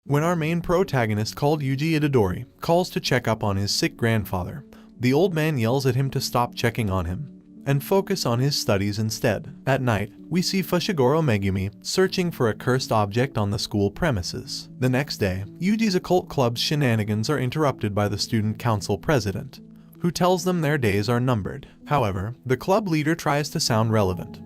When our main protagonist called Yuji Itadori calls to check up on his sick grandfather, the old man yells at him to stop checking on him and focus on his studies instead. At night, we see Fushiguro Megumi searching for a cursed object on the school premises. The next day, Yuji's occult club's shenanigans are interrupted by the student council president, who tells them their days are numbered. However, the club leader tries to sound relevant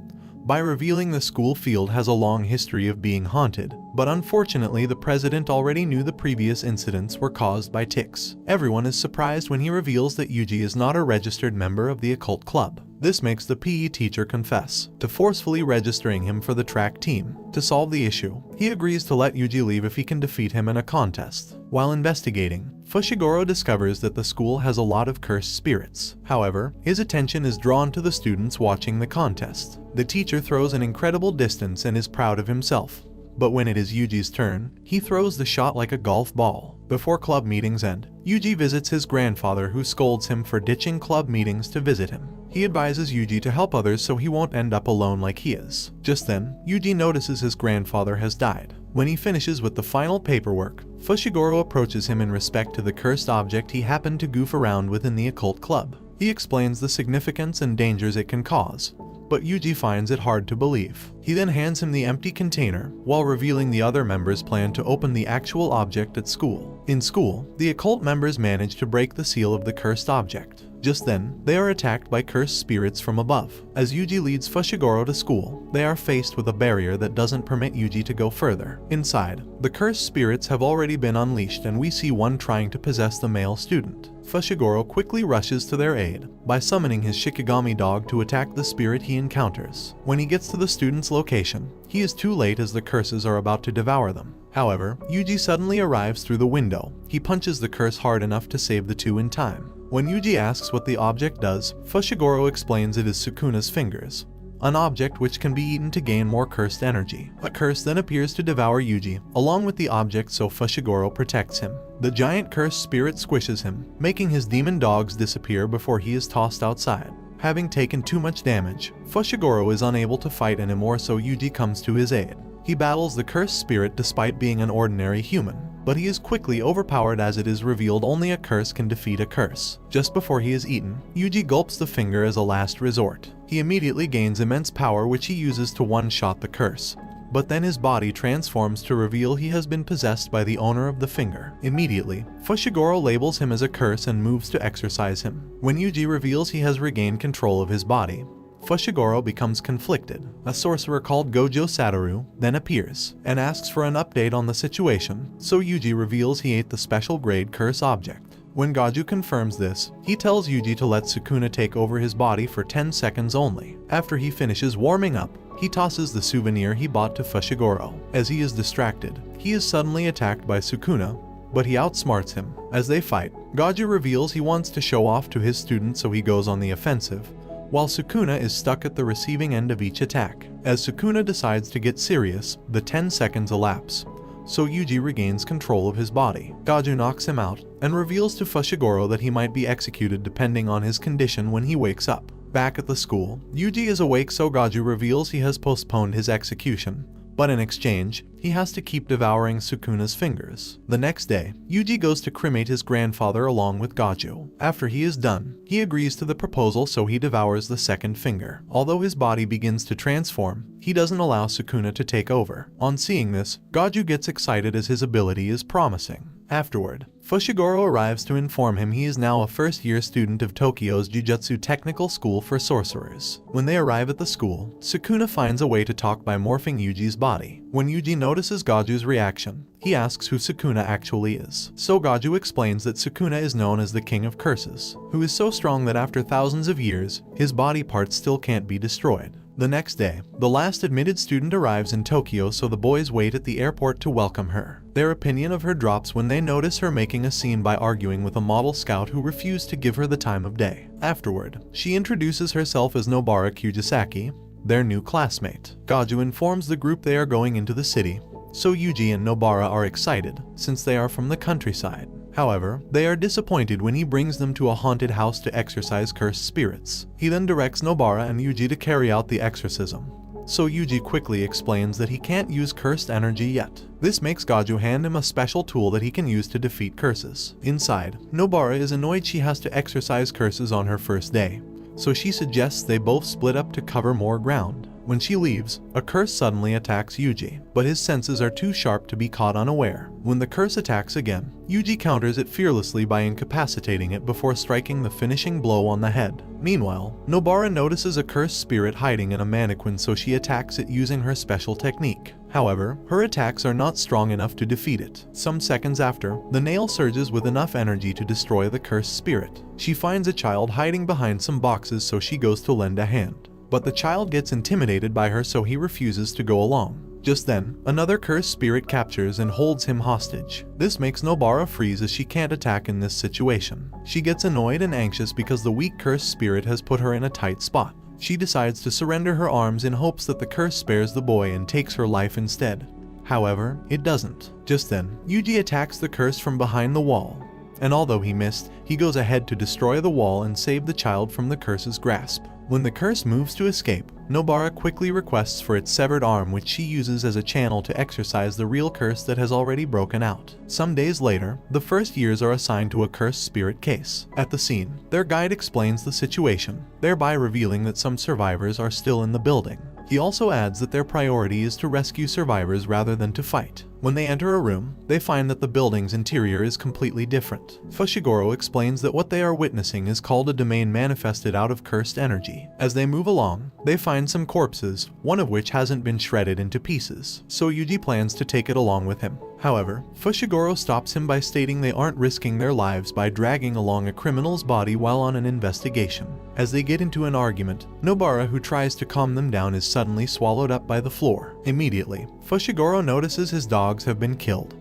by revealing the school field has a long history of being haunted, but unfortunately the president already knew the previous incidents were caused by ticks. Everyone is surprised when he reveals that Yuji is not a registered member of the occult club. This makes the PE teacher confess to forcefully registering him for the track team. To solve the issue, he agrees to let Yuji leave if he can defeat him in a contest. While investigating, Fushiguro discovers that the school has a lot of cursed spirits. However, his attention is drawn to the students watching the contest. The teacher throws an incredible distance and is proud of himself. But when it is Yuji's turn, he throws the shot like a golf ball. Before club meetings end, Yuji visits his grandfather, who scolds him for ditching club meetings to visit him. He advises Yuji to help others so he won't end up alone like he is. Just then, Yuji notices his grandfather has died. When he finishes with the final paperwork, Fushiguro approaches him in respect to the cursed object he happened to goof around with in the occult club. He explains the significance and dangers it can cause, but Yuji finds it hard to believe. He then hands him the empty container, while revealing the other members' plan to open the actual object at school. In school, the occult members manage to break the seal of the cursed object. Just then, they are attacked by cursed spirits from above. As Yuji leads Fushiguro to school, they are faced with a barrier that doesn't permit Yuji to go further. Inside, the cursed spirits have already been unleashed and we see one trying to possess the male student. Fushiguro quickly rushes to their aid by summoning his Shikigami dog to attack the spirit he encounters. When he gets to the student's location, he is too late as the curses are about to devour them. However, Yuji suddenly arrives through the window. He punches the curse hard enough to save the two in time. When Yuji asks what the object does, Fushiguro explains it is Sukuna's fingers, an object which can be eaten to gain more cursed energy. A curse then appears to devour Yuji, along with the object, so Fushiguro protects him. The giant cursed spirit squishes him, making his demon dogs disappear before he is tossed outside. Having taken too much damage, Fushiguro is unable to fight anymore, so Yuji comes to his aid. He battles the cursed spirit despite being an ordinary human, but he is quickly overpowered as it is revealed only a curse can defeat a curse. Just before he is eaten, Yuji gulps the finger as a last resort. He immediately gains immense power which he uses to one-shot the curse, but then his body transforms to reveal he has been possessed by the owner of the finger. Immediately, Fushiguro labels him as a curse and moves to exorcise him. When Yuji reveals he has regained control of his body, Fushiguro becomes conflicted. A sorcerer called Gojo Satoru then appears and asks for an update on the situation, so Yuji reveals he ate the special grade curse object. When Gojo confirms this, he tells Yuji to let Sukuna take over his body for 10 seconds only. After he finishes warming up, he tosses the souvenir he bought to Fushiguro. As he is distracted, he is suddenly attacked by Sukuna, but he outsmarts him. As they fight, Gojo reveals he wants to show off to his students, so he goes on the offensive, while Sukuna is stuck at the receiving end of each attack. As Sukuna decides to get serious, the 10 seconds elapse, so Yuji regains control of his body. Gojo knocks him out and reveals to Fushiguro that he might be executed depending on his condition when he wakes up. Back at the school, Yuji is awake, so Gojo reveals he has postponed his execution, but in exchange, he has to keep devouring Sukuna's fingers. The next day, Yuji goes to cremate his grandfather along with Gojo. After he is done, he agrees to the proposal, so he devours the second finger. Although his body begins to transform, he doesn't allow Sukuna to take over. On seeing this, Gojo gets excited as his ability is promising. Afterward, Fushiguro arrives to inform him he is now a first-year student of Tokyo's Jujutsu Technical School for Sorcerers. When they arrive at the school, Sukuna finds a way to talk by morphing Yuji's body. When Yuji notices Gojo's reaction, he asks who Sukuna actually is. So Gojo explains that Sukuna is known as the King of Curses, who is so strong that after thousands of years, his body parts still can't be destroyed. The next day, the last admitted student arrives in Tokyo, so the boys wait at the airport to welcome her. Their opinion of her drops when they notice her making a scene by arguing with a model scout who refused to give her the time of day. Afterward, she introduces herself as Nobara Kujisaki, their new classmate. Gojo informs the group they are going into the city, so Yuji and Nobara are excited since they are from the countryside. However, they are disappointed when he brings them to a haunted house to exorcise cursed spirits. He then directs Nobara and Yuji to carry out the exorcism, so Yuji quickly explains that he can't use cursed energy yet. This makes Gojo hand him a special tool that he can use to defeat curses. Inside, Nobara is annoyed she has to exercise curses on her first day, so she suggests they both split up to cover more ground. When she leaves, a curse suddenly attacks Yuji, but his senses are too sharp to be caught unaware. When the curse attacks again, Yuji counters it fearlessly by incapacitating it before striking the finishing blow on the head. Meanwhile, Nobara notices a cursed spirit hiding in a mannequin, so she attacks it using her special technique. However, her attacks are not strong enough to defeat it. Some seconds after, the nail surges with enough energy to destroy the cursed spirit. She finds a child hiding behind some boxes, so she goes to lend a hand. But the child gets intimidated by her, so he refuses to go along. Just then, another cursed spirit captures and holds him hostage. This makes Nobara freeze as she can't attack in this situation. She gets annoyed and anxious because the weak cursed spirit has put her in a tight spot. She decides to surrender her arms in hopes that the curse spares the boy and takes her life instead. However, it doesn't. Just then, Yuji attacks the curse from behind the wall, and although he missed, he goes ahead to destroy the wall and save the child from the curse's grasp. When the curse moves to escape, Nobara quickly requests for its severed arm, which she uses as a channel to exorcise the real curse that has already broken out. Some days later, the first years are assigned to a cursed spirit case. At the scene, their guide explains the situation, thereby revealing that some survivors are still in the building. He also adds that their priority is to rescue survivors rather than to fight. When they enter a room, they find that the building's interior is completely different. Fushiguro explains that what they are witnessing is called a domain manifested out of cursed energy. As they move along, they find some corpses, one of which hasn't been shredded into pieces, so Yuji plans to take it along with him. However, Fushiguro stops him by stating they aren't risking their lives by dragging along a criminal's body while on an investigation. As they get into an argument, Nobara, who tries to calm them down, is suddenly swallowed up by the floor. Immediately, Fushiguro notices his dogs have been killed.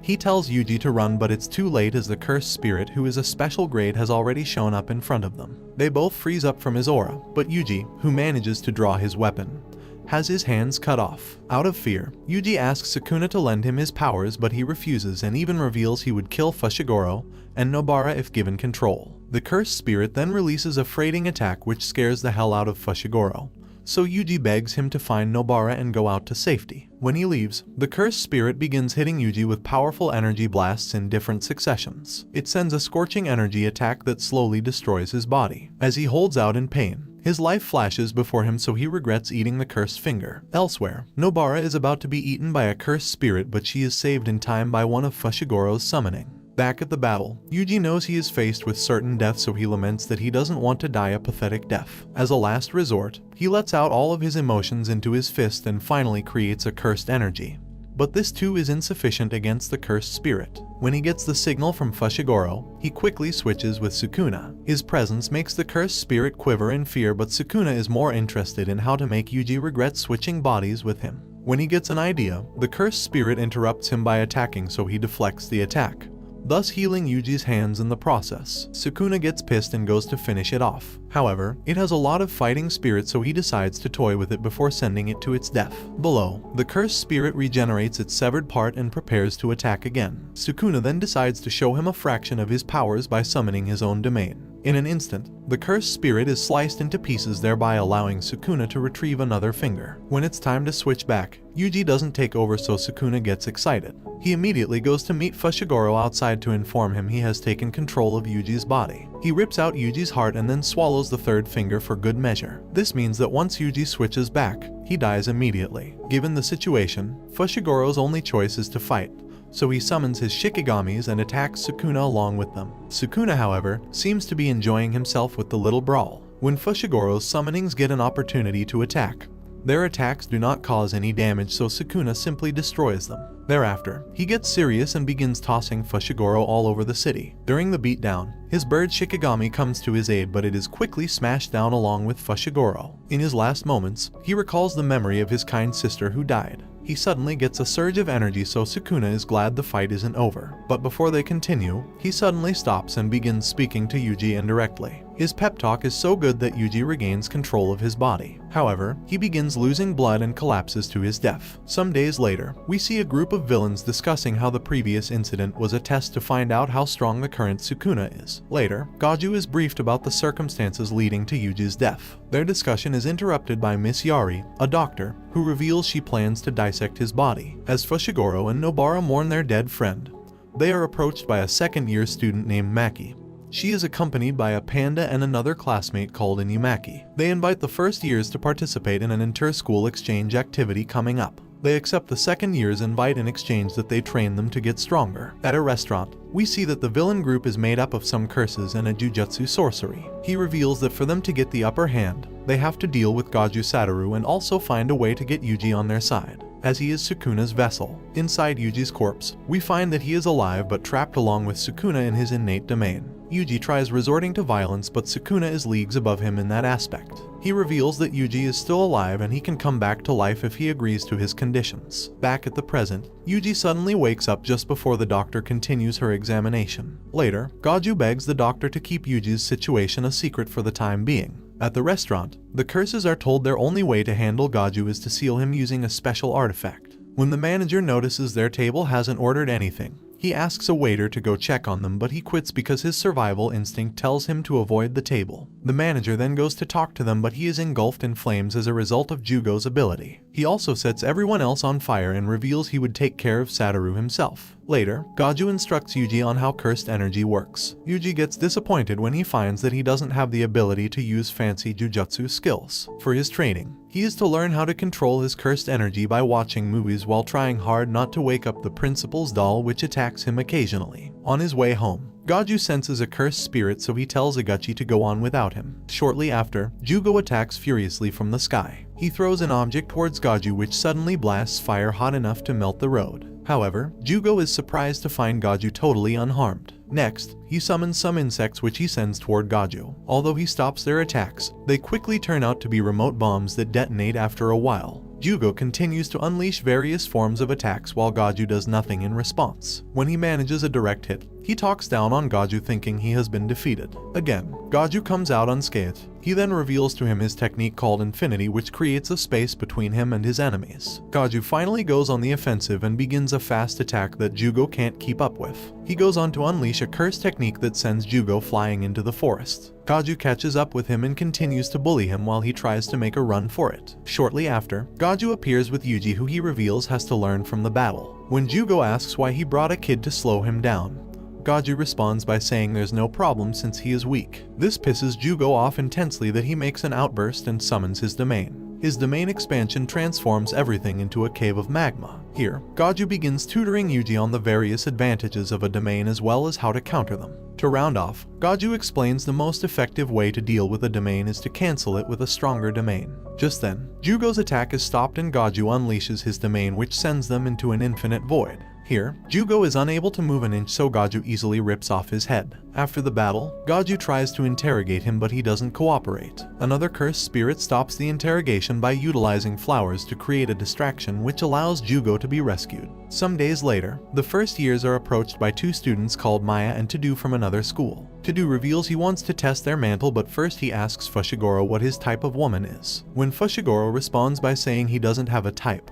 He tells Yuji to run, but it's too late as the cursed spirit, who is a special grade, has already shown up in front of them. They both freeze up from his aura, but Yuji, who manages to draw his weapon, has his hands cut off. Out of fear, Yuji asks Sukuna to lend him his powers, but he refuses and even reveals he would kill Fushiguro and Nobara if given control. The cursed spirit then releases a freighting attack which scares the hell out of Fushiguro, so Yuji begs him to find Nobara and go out to safety. When he leaves, the cursed spirit begins hitting Yuji with powerful energy blasts in different successions. It sends a scorching energy attack that slowly destroys his body. As he holds out in pain, his life flashes before him, so he regrets eating the cursed finger. Elsewhere, Nobara is about to be eaten by a cursed spirit, but she is saved in time by one of Fushiguro's summoning. Back at the battle, Yuji knows he is faced with certain death, so he laments that he doesn't want to die a pathetic death. As a last resort, he lets out all of his emotions into his fist and finally creates a cursed energy. But this too is insufficient against the cursed spirit. When he gets the signal from Fushiguro, he quickly switches with Sukuna. His presence makes the cursed spirit quiver in fear, but Sukuna is more interested in how to make Yuji regret switching bodies with him. When he gets an idea, the cursed spirit interrupts him by attacking, so he deflects the attack, thus healing Yuji's hands in the process. Sukuna gets pissed and goes to finish it off. However, it has a lot of fighting spirit, so he decides to toy with it before sending it to its death. Below, the cursed spirit regenerates its severed part and prepares to attack again. Sukuna then decides to show him a fraction of his powers by summoning his own domain. In an instant, the cursed spirit is sliced into pieces, thereby allowing Sukuna to retrieve another finger. When it's time to switch back, Yuji doesn't take over, so Sukuna gets excited. He immediately goes to meet Fushiguro outside to inform him he has taken control of Yuji's body. He rips out Yuji's heart and then swallows the third finger for good measure. This means that once Yuji switches back, he dies immediately. Given the situation, Fushiguro's only choice is to fight, so he summons his Shikigamis and attacks Sukuna along with them. Sukuna, however, seems to be enjoying himself with the little brawl. When Fushiguro's summonings get an opportunity to attack, their attacks do not cause any damage, so Sukuna simply destroys them. Thereafter, he gets serious and begins tossing Fushiguro all over the city. During the beatdown, his bird Shikigami comes to his aid, but it is quickly smashed down along with Fushiguro. In his last moments, he recalls the memory of his kind sister who died. He suddenly gets a surge of energy, so Sukuna is glad the fight isn't over. But before they continue, he suddenly stops and begins speaking to Yuji indirectly. His pep talk is so good that Yuji regains control of his body. However, he begins losing blood and collapses to his death. Some days later, we see a group of villains discussing how the previous incident was a test to find out how strong the current Sukuna is. Later, Goju is briefed about the circumstances leading to Yuji's death. Their discussion is interrupted by Miss Yari, a doctor, who reveals she plans to dissect his body. As Fushiguro and Nobara mourn their dead friend, they are approached by a second-year student named Maki. She is accompanied by a panda and another classmate called Inumaki. They invite the first years to participate in an inter-school exchange activity coming up. They accept the second year's invite in exchange that they train them to get stronger. At a restaurant, we see that the villain group is made up of some curses and a jujutsu sorcery. He reveals that for them to get the upper hand, they have to deal with Goju Satoru and also find a way to get Yuji on their side, as he is Sukuna's vessel. Inside Yuji's corpse, we find that he is alive but trapped along with Sukuna in his innate domain. Yuji tries resorting to violence, but Sukuna is leagues above him in that aspect. He reveals that Yuji is still alive and he can come back to life if he agrees to his conditions. Back at the present, Yuji suddenly wakes up just before the doctor continues her examination. Later, Goju begs the doctor to keep Yuji's situation a secret for the time being. At the restaurant, the curses are told their only way to handle Goju is to seal him using a special artifact. When the manager notices their table hasn't ordered anything, he asks a waiter to go check on them, but he quits because his survival instinct tells him to avoid the table. The manager then goes to talk to them, but he is engulfed in flames as a result of Jugo's ability. He also sets everyone else on fire and reveals he would take care of Satoru himself. Later, Goju instructs Yuji on how cursed energy works. Yuji gets disappointed when he finds that he doesn't have the ability to use fancy jujutsu skills. For his training, he is to learn how to control his cursed energy by watching movies while trying hard not to wake up the principal's doll, which attacks him occasionally. On his way home, Goju senses a cursed spirit, so he tells Agachi to go on without him. Shortly after, Jugo attacks furiously from the sky. He throws an object towards Goju, which suddenly blasts fire hot enough to melt the road. However, Jugo is surprised to find Goju totally unharmed. Next, he summons some insects which he sends toward Goju. Although he stops their attacks, they quickly turn out to be remote bombs that detonate after a while. Jugo continues to unleash various forms of attacks while Goju does nothing in response. When he manages a direct hit, he talks down on Goju, thinking he has been defeated. Again, Goju comes out unscathed. He then reveals to him his technique called Infinity, which creates a space between him and his enemies. Goju finally goes on the offensive and begins a fast attack that Jugo can't keep up with. He goes on to unleash a curse technique that sends Jugo flying into the forest. Goju catches up with him and continues to bully him while he tries to make a run for it. Shortly after, Goju appears with Yuji, who he reveals has to learn from the battle. When Jugo asks why he brought a kid to slow him down, Goju responds by saying there's no problem since he is weak. This pisses Jugo off intensely that he makes an outburst and summons his domain. His domain expansion transforms everything into a cave of magma. Here, Goju begins tutoring Yuji on the various advantages of a domain as well as how to counter them. To round off, Goju explains the most effective way to deal with a domain is to cancel it with a stronger domain. Just then, Jugo's attack is stopped and Goju unleashes his domain, which sends them into an infinite void. Here, Jugo is unable to move an inch, so Goju easily rips off his head. After the battle, Goju tries to interrogate him, but he doesn't cooperate. Another cursed spirit stops the interrogation by utilizing flowers to create a distraction, which allows Jugo to be rescued. Some days later, the first years are approached by two students called Maya and Tadu from another school. Tadu reveals he wants to test their mantle, but first he asks Fushiguro what his type of woman is. When Fushiguro responds by saying he doesn't have a type,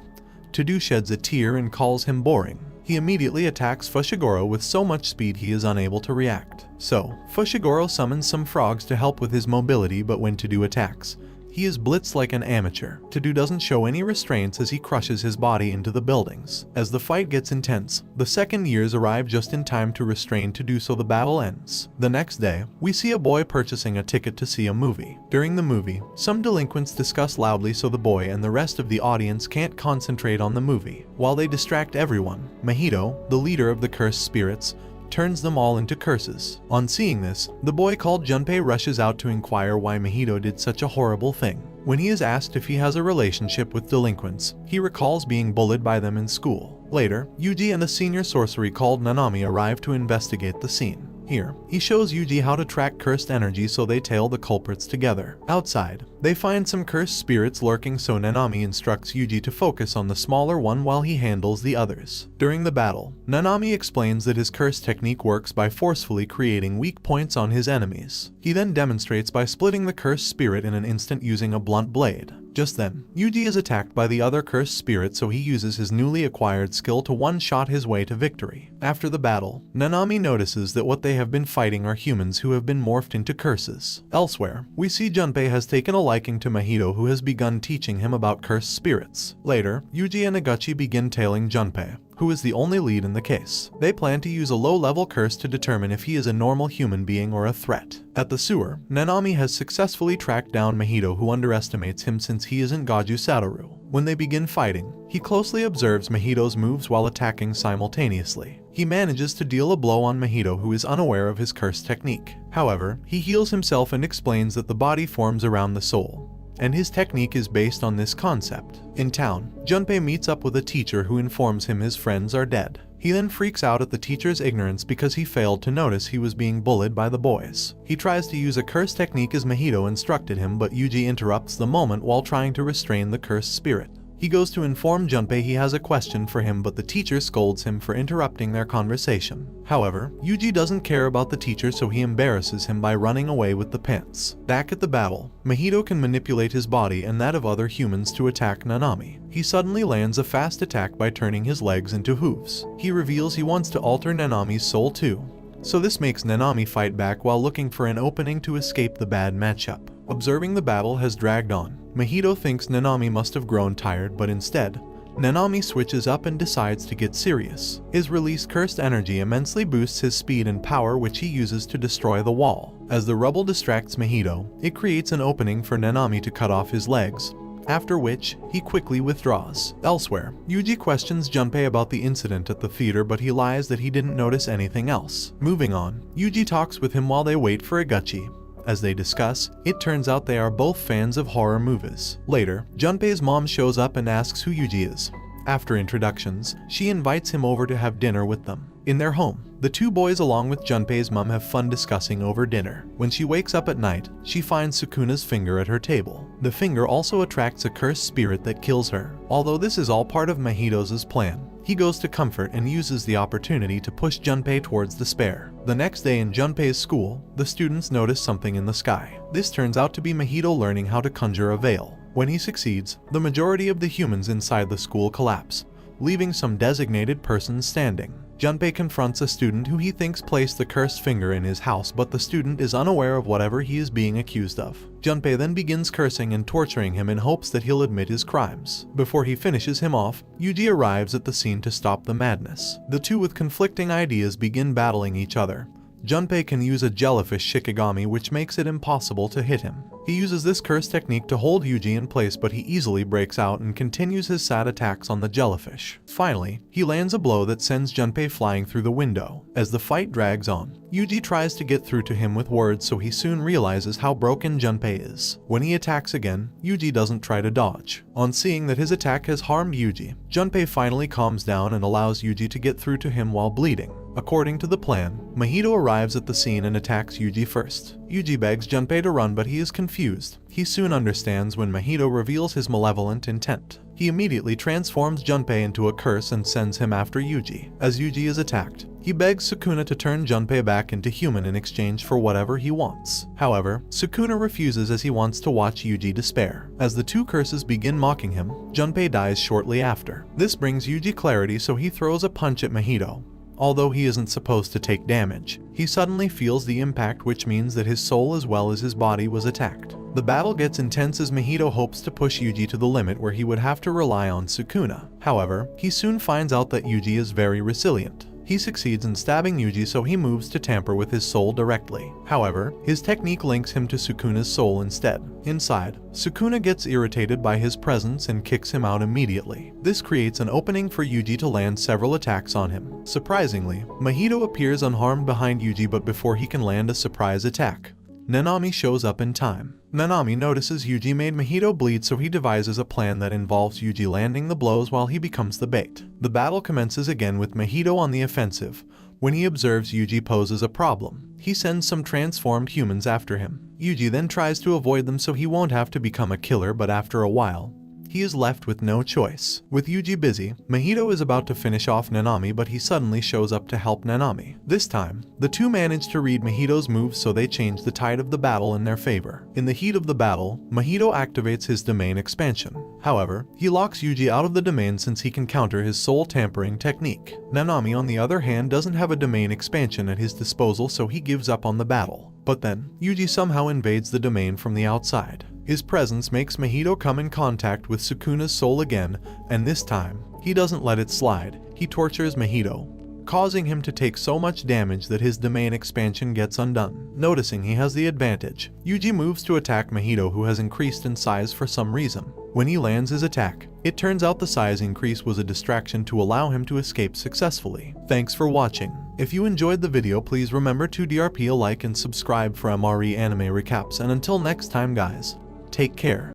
Tadu sheds a tear and calls him boring. He immediately attacks Fushiguro with so much speed he is unable to react. So, Fushiguro summons some frogs to help with his mobility, but when Tadu attacks, he is blitzed like an amateur. Tadu doesn't show any restraints as he crushes his body into the buildings. As the fight gets intense, the second years arrive just in time to restrain Tadu, so the battle ends. The next day, we see a boy purchasing a ticket to see a movie. During the movie, some delinquents discuss loudly, so the boy and the rest of the audience can't concentrate on the movie. While they distract everyone, Mahito, the leader of the cursed spirits, turns them all into curses. On seeing this, the boy called Junpei rushes out to inquire why Mahito did such a horrible thing. When he is asked if he has a relationship with delinquents, he recalls being bullied by them in school. Later, Yuji and a senior sorcery called Nanami arrive to investigate the scene. Here, he shows Yuji how to track cursed energy, so they tail the culprits together. Outside, they find some cursed spirits lurking, so Nanami instructs Yuji to focus on the smaller one while he handles the others. During the battle, Nanami explains that his curse technique works by forcefully creating weak points on his enemies. He then demonstrates by splitting the cursed spirit in an instant using a blunt blade. Just then, Yuji is attacked by the other cursed spirit, so he uses his newly acquired skill to one-shot his way to victory. After the battle, Nanami notices that what they have been fighting are humans who have been morphed into curses. Elsewhere, we see Junpei has taken a liking to Mahito, who has begun teaching him about cursed spirits. Later, Yuji and Eguchi begin tailing Junpei, who is the only lead in the case. They plan to use a low-level curse to determine if he is a normal human being or a threat. At the sewer, Nanami has successfully tracked down Mahito, who underestimates him since he isn't Gaju Satoru. When they begin fighting, he closely observes Mahito's moves while attacking simultaneously. He manages to deal a blow on Mahito, who is unaware of his curse technique. However, he heals himself and explains that the body forms around the soul, and his technique is based on this concept. In town, Junpei meets up with a teacher who informs him his friends are dead. He then freaks out at the teacher's ignorance because he failed to notice he was being bullied by the boys. He tries to use a curse technique as Mahito instructed him, but Yuji interrupts the moment while trying to restrain the cursed spirit. He goes to inform Junpei he has a question for him, but the teacher scolds him for interrupting their conversation. However, Yuji doesn't care about the teacher, so he embarrasses him by running away with the pants. Back at the battle, Mahito can manipulate his body and that of other humans to attack Nanami. He suddenly lands a fast attack by turning his legs into hooves. He reveals he wants to alter Nanami's soul too, so this makes Nanami fight back while looking for an opening to escape the bad matchup. Observing the battle has dragged on, Mahito thinks Nanami must have grown tired, but instead, Nanami switches up and decides to get serious. His released cursed energy immensely boosts his speed and power, which he uses to destroy the wall. As the rubble distracts Mahito, it creates an opening for Nanami to cut off his legs, after which he quickly withdraws. Elsewhere, Yuji questions Junpei about the incident at the theater, but he lies that he didn't notice anything else. Moving on, Yuji talks with him while they wait for Eguchi. As they discuss, it turns out they are both fans of horror movies. Later, Junpei's mom shows up and asks who Yuji is. After introductions, she invites him over to have dinner with them. In their home, the two boys along with Junpei's mom have fun discussing over dinner. When she wakes up at night, she finds Sukuna's finger at her table. The finger also attracts a cursed spirit that kills her. Although this is all part of Mahito's plan, he goes to comfort and uses the opportunity to push Junpei towards despair. The next day in Junpei's school, the students notice something in the sky. This turns out to be Mahito learning how to conjure a veil. When he succeeds, the majority of the humans inside the school collapse, leaving some designated persons standing. Junpei confronts a student who he thinks placed the cursed finger in his house, but the student is unaware of whatever he is being accused of. Junpei then begins cursing and torturing him in hopes that he'll admit his crimes. Before he finishes him off, Yuji arrives at the scene to stop the madness. The two with conflicting ideas begin battling each other. Junpei can use a jellyfish shikigami, which makes it impossible to hit him. He uses this curse technique to hold Yuji in place, but he easily breaks out and continues his sad attacks on the jellyfish. Finally, he lands a blow that sends Junpei flying through the window. As the fight drags on, Yuji tries to get through to him with words, so he soon realizes how broken Junpei is. When he attacks again, Yuji doesn't try to dodge. On seeing that his attack has harmed Yuji, Junpei finally calms down and allows Yuji to get through to him while bleeding. According to the plan, Mahito arrives at the scene and attacks Yuji first. Yuji begs Junpei to run, but he is confused. He soon understands when Mahito reveals his malevolent intent. He immediately transforms Junpei into a curse and sends him after Yuji. As Yuji is attacked, he begs Sukuna to turn Junpei back into human in exchange for whatever he wants. However, Sukuna refuses as he wants to watch Yuji despair. As the two curses begin mocking him, Junpei dies shortly after. This brings Yuji clarity, so he throws a punch at Mahito. Although he isn't supposed to take damage, he suddenly feels the impact, which means that his soul as well as his body was attacked. The battle gets intense as Mahito hopes to push Yuji to the limit where he would have to rely on Sukuna. However, he soon finds out that Yuji is very resilient. He succeeds in stabbing Yuji, so he moves to tamper with his soul directly. However, his technique links him to Sukuna's soul instead. Inside, Sukuna gets irritated by his presence and kicks him out immediately. This creates an opening for Yuji to land several attacks on him. Surprisingly, Mahito appears unharmed behind Yuji, but before he can land a surprise attack, Nanami shows up in time. Nanami notices Yuji made Mahito bleed, so he devises a plan that involves Yuji landing the blows while he becomes the bait. The battle commences again with Mahito on the offensive. When he observes Yuji poses a problem, he sends some transformed humans after him. Yuji then tries to avoid them so he won't have to become a killer, but after a while, he is left with no choice. With Yuji busy, Mahito is about to finish off Nanami, but he suddenly shows up to help Nanami. This time, the two manage to read Mahito's moves, so they change the tide of the battle in their favor. In the heat of the battle, Mahito activates his domain expansion. However, he locks Yuji out of the domain since he can counter his soul tampering technique. Nanami, on the other hand, doesn't have a domain expansion at his disposal, so he gives up on the battle. But then, Yuji somehow invades the domain from the outside. His presence makes Mahito come in contact with Sukuna's soul again, and this time, he doesn't let it slide. He tortures Mahito, causing him to take so much damage that his domain expansion gets undone. Noticing he has the advantage, Yuji moves to attack Mahito, who has increased in size for some reason. When he lands his attack, it turns out the size increase was a distraction to allow him to escape successfully. Thanks for watching. If you enjoyed the video, please remember to drp a like and subscribe for MRE anime recaps, and until next time guys, take care.